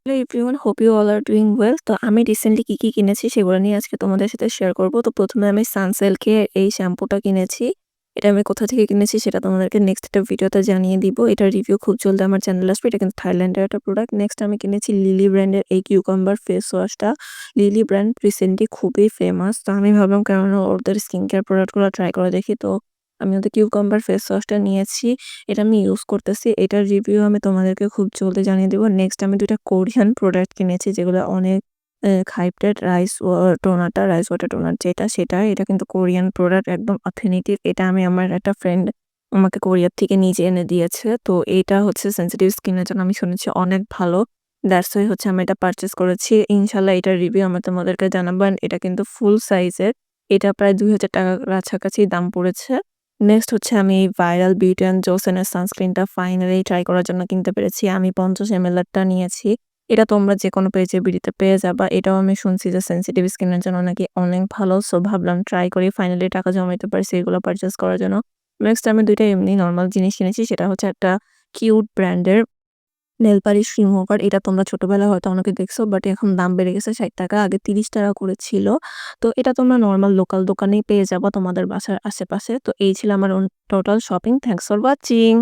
Hello everyone, hope you all are doing well. তো আমি recently কি কিনেছি সেগুলো নিয়ে আজকে তোমাদের সাথে শেয়ার করব। তো প্রথমে আমি সানসিল্কের এই শ্যাম্পুটা কিনেছি। এটা আমি কোথা থেকে কিনেছি সেটা তোমাদেরকে নেক্সট একটা ভিডিওতে জানিয়ে দিব। এটার রিভিউ খুব জলদি আমার চ্যানেলে আসবে। এটা কিন্তু থাইল্যান্ডের একটা প্রোডাক্ট। নেক্সট আমি কিনেছি লিলি ব্র্যান্ডের এই কিউকাম্বার ফেস ওয়াশটা। লিলি ব্র্যান্ড রিসেন্টলি খুবই ফেমাস। তো আমি ভাবলাম কেন ওদের স্কিন কেয়ার প্রোডাক্টগুলো ট্রাই করে দেখি। তো আমি ওদের কিউকাম্বার ফেস ওয়াশটা নিয়েছি। এটা আমি ইউজ করতেছি। এটার রিভিউ আমি তোমাদেরকে খুব জলদি জানিয়ে দেব। নেক্সট আমি ২ টা কোরিয়ান প্রোডাক্ট কিনেছি যেগুলো অনেক হাইপড রাইস ওয়াটার টোনার সেটা। এটা কিন্তু কোরিয়ান প্রোডাক্ট, একদম অথেন্টিক। এটা আমি আমার একটা ফ্রেন্ড আমাকে কোরিয়ার থেকে নিজে এনে দিয়েছে। তো এটা হচ্ছে সেনসিটিভ স্কিনের জন্য আমি শুনেছি অনেক ভালো। দ্যাটস ওয়াই হচ্ছে আমি এটা পারচেজ করেছি। ইনশাআল্লাহ এটার রিভিউ আমি তোমাদেরকে জানাবো। অ্যান্ড এটা কিন্তু ফুল সাইজের। এটা প্রায় ৳২,০০০ কাছাকাছি দাম পড়েছে। নেক্সট হচ্ছে আমি এই ভাইরাল বিউটি অ্যান্ড জোসেনের সানস্ক্রিনটা ফাইনালি ট্রাই করার জন্য কিনতে পেরেছি। আমি ৫০ ml এরটা নিয়েছি। এটা তোমরা যেকোনো পেজে বিডিতে পেয়ে যাবা। এটাও আমি শুনছি যে সেনসিটিভ স্কিনের জন্য নাকি অনেক ভালো। সো ভাবলাম ট্রাই করি। ফাইনালি টাকা জমাইতে পারছি এগুলো পারচেজ করার জন্য। নেক্সট আমি ২ টা এমনি নরমাল জিনিস কিনেছি। সেটা হচ্ছে একটা কিউট ব্র্যান্ডের নেল পালিশ রিমুভার। এটা তোমরা ছোটবেলায় হয়তো অনেকে দেখছো, বাট এখন দাম বেড়ে গেছে ৳৬০, আগে ৳৩০ করে ছিল। তো এটা তোমরা নরমাল লোকাল দোকানেই পেয়ে যাবা তোমাদের বাসার আশেপাশে। তো এই ছিল আমার total shopping. Thanks for watching.